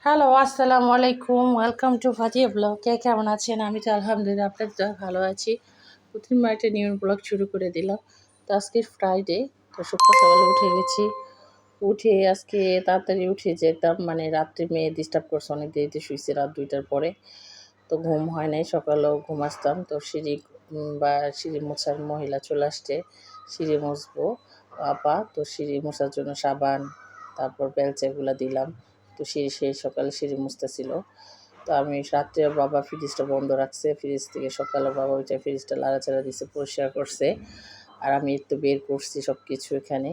Hello, আসসালামু আলাইকুম। Welcome to Fazia blog. কে কেমন আছেন? আমি তো আলহামদুলিল্লাহ আপনার দোয়ায় ভালো আছি। প্রতিদিন একটা নিউ ব্লগ শুরু করে দিলাম। তো আজকে ফ্রাইডে, তো সকাল সকালে উঠে গেছি। উঠে আজকে তাড়াতাড়ি উঠে যেতাম, মানে রাত্রে মেয়ে ডিস্টার্ব করছে, অনেক দেরিতে শুয়েছি, রাত 2টার পরে। তো ঘুম হয় নাই, সকালেও ঘুম আসতাম। তো সিঁড়ি মোছার মহিলা চলে আসছে, সিঁড়ি মুছবো আপা। তো সিঁড়ি মোছার জন্য সাবান, তারপর বেলচাগুলা দিলাম। তো সেই সকালে সিঁড়ি মুছতেছিল। তো আমি রাত্রে বাবা ফ্রিজটা বন্ধ রাখছে, ফ্রিজ থেকে সকালে বাবা ওইটা ফ্রিজটা লাড়াচাড়া দিছে, পরিষ্কার করছে। আর আমি একটু বের করছি সব কিছু এখানে।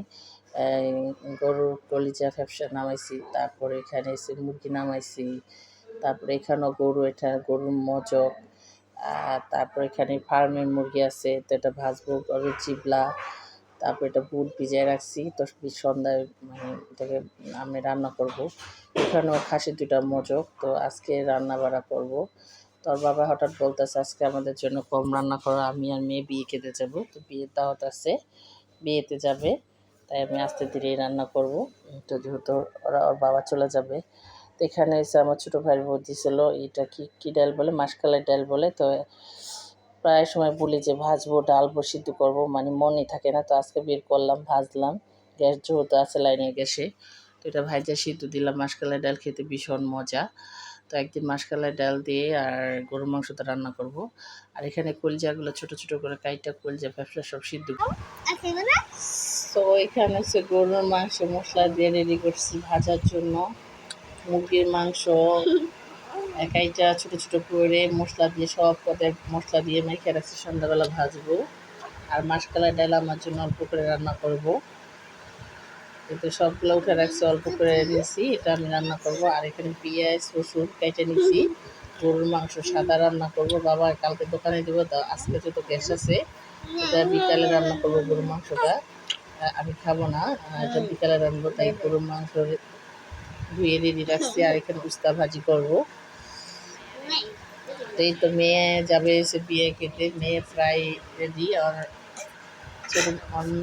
গরুর কলিজা ফ্যাপসা নামাইছি, তারপরে এখানে এসে মুরগি নামাইছি, তারপরে এখানেও গরু, এটা গরুর মজক। আর তারপর এখানে ফার্মের মুরগি আছে, তো এটা ভাজবো, গরুর চিবলা। তারপর এটা বুট ভিজিয়ে রাখছি, তো সন্ধ্যায় মানে এটাকে আমি রান্না করব। এখানেও খাসি 2টা মজক, তো আজকে রান্না বাড়া করবো। তোর বাবা হঠাৎ বলতেছে আজকে আমাদের জন্য কম রান্না করো, আমি আর মেয়ে বিয়ে খেতে যাব। তো বিয়ের দাওয়াত আছে, বিয়েতে যাবে, তাই আমি আস্তে ধীরেই রান্না করব। তো যেহেতু ওর বাবা চলে যাবে। তো এখানে এসে আমার ছোটো ভাইয়ের বৌদি ছিল, এটা কী ডাল বলে, মাসকালের ডাল বলে। তো প্রায় সময় বলি যে ভাজবো, ডালবো, সিদ্ধ করবো, মানে মনে থাকে না। তো আজকে বের করলাম, ভাজলাম, গ্যাস যেহেতু আছে লাইনের গ্যাসে। তো এটা ভাজা সিদ্ধ দিলাম। মাসকালের ডাল খেতে ভীষণ মজা। তো একদিন মাসকালের ডাল দিয়ে আর গরুর মাংসটা রান্না করব। আর এখানে কলজাগুলো ছোট ছোট করে কাইটা, কলজা ব্যবসা সব সিদ্ধ। তো এখানে হচ্ছে গরুর মাংস মশলা দিয়ে রেডি করছি ভাজার জন্য। মুরগির মাংস একাইটা ছোট ছোট করে মশলা দিয়ে, সব পদের মশলা দিয়ে মেখে রাখছি, সন্ধ্যাবেলা ভাজবো। আর মাসকালের ডাল আমার জন্য অল্প করে রান্না করব। কিন্তু সবগুলো উঠে রাখছি, অল্প করে নিয়েছি, এটা আমি রান্না করব। আর এখানে পেঁয়াজ রসুন কেটে নিয়েছি। গরুর মাংস সাদা রান্না করব, বাবা কালকে দোকানে দেবো, তো আজকে যেহেতু গ্যাস আছে, এটা বিকালে রান্না করবো গরুর মাংসটা। আমি খাবো না, এটা বিকালে রান্নবো, তাই গরুর মাংস ধুয়ে রেডি রাখছি। আর এখানে উস্তা ভাজি করবো। তো এই তো মেয়ে যাবে এসে বিয়ে খেতে, মেয়ে প্রায় রেডি। আর ছোটো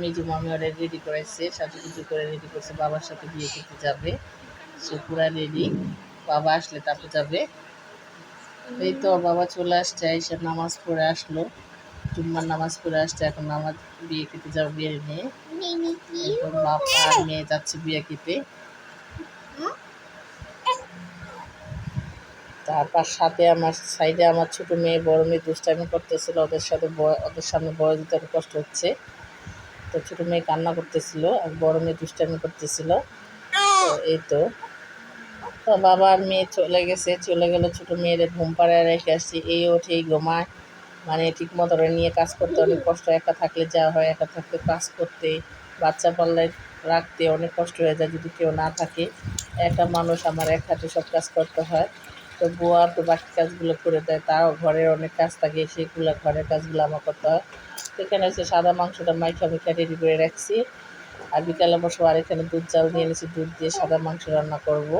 মেজু মামি ওরা রেডি করেছে, সাজুগুজু করে রেডি করছে, বাবার সাথে বিয়ে খেতে যাবে। সে পুরা রেডি, বাবা আসলে তারপর যাবে। এই তো বাবা চলে আসছে, এসে নামাজ পড়ে আসলো, জুম্মার নামাজ পড়ে আসছে। এখন নামাজ বিয়ে খেতে যাবে বিয়ে নিয়ে। এখন বাবা আর মেয়ে যাচ্ছে বিয়ে খেতে। তারপর সাথে আমার সাইডে আমার ছোটো মেয়ে বড় মেয়ে দুষ্টামি করতেছিল, ওদের সাথে ওদের সামনে বড় দিতে অনেক কষ্ট হচ্ছে। তো ছোটো মেয়ে কান্না করতেছিল আর বড় মেয়ে দুষ্টামি করতেছিল। তো এই তো, তো বাবা আর মেয়ে চলে গেছে, চলে গেল। ছোটো মেয়ের ঘুম পাড়ায় রেখে আসছি, এই ওঠে এই ঘুমায়, মানে ঠিক মতো নিয়ে কাজ করতে অনেক কষ্ট। একা থাকলে যা হয়, একা থাকতে কাজ করতে, বাচ্চা পাল্লে রাখতে অনেক কষ্ট হয়ে যায় যদি কেউ না থাকে। একটা মানুষ আমার এক হাতে সব কাজ করতে হয়। তো বুয়া তো বাকি কাজগুলো করে দেয়, তাও ঘরের অনেক কাজ থাকে, সেগুলো ঘরের কাজগুলো আমার করতে হয়। তো এখানে হচ্ছে সাদা মাংসটা মাইখা রেডি করে রাখছি। আর বিকালে বসবো। আর এখানে দুধ চাল নিয়ে এনেছি, দুধ দিয়ে সাদা মাংস রান্না করব।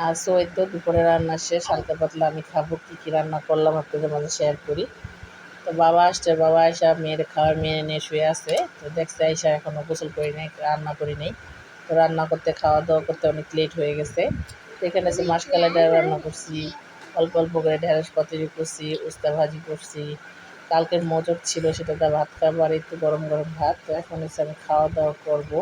আর সো এই তো দুপুরে রান্না শেষ, হালকা পাতলা আমি খাবো। কী রান্না করলাম আপনাদের মাঝে শেয়ার করি। তো বাবা আসছে, বাবা আইসা মেয়ের খাওয়ার মেয়ে নিয়ে শুয়ে আছে। তো দেখছে আইসা এখনও গোসল করি নাই, রান্না করি নাই। তো রান্না করতে, খাওয়া দাওয়া করতে অনেক লেট হয়ে গেছে। তো এখানে এসে মাসকালাই ডাল রান্না করছি, অল্প অল্প করে ঢেঁড়স পাতুরি করছি, উস্তা ভাজি করছি। কালকের মজক ছিল, সেটা দিয়ে ভাত খাবো, আর একটু গরম গরম ভাত। তো এখন এসে আমি খাওয়া দাওয়া করবো।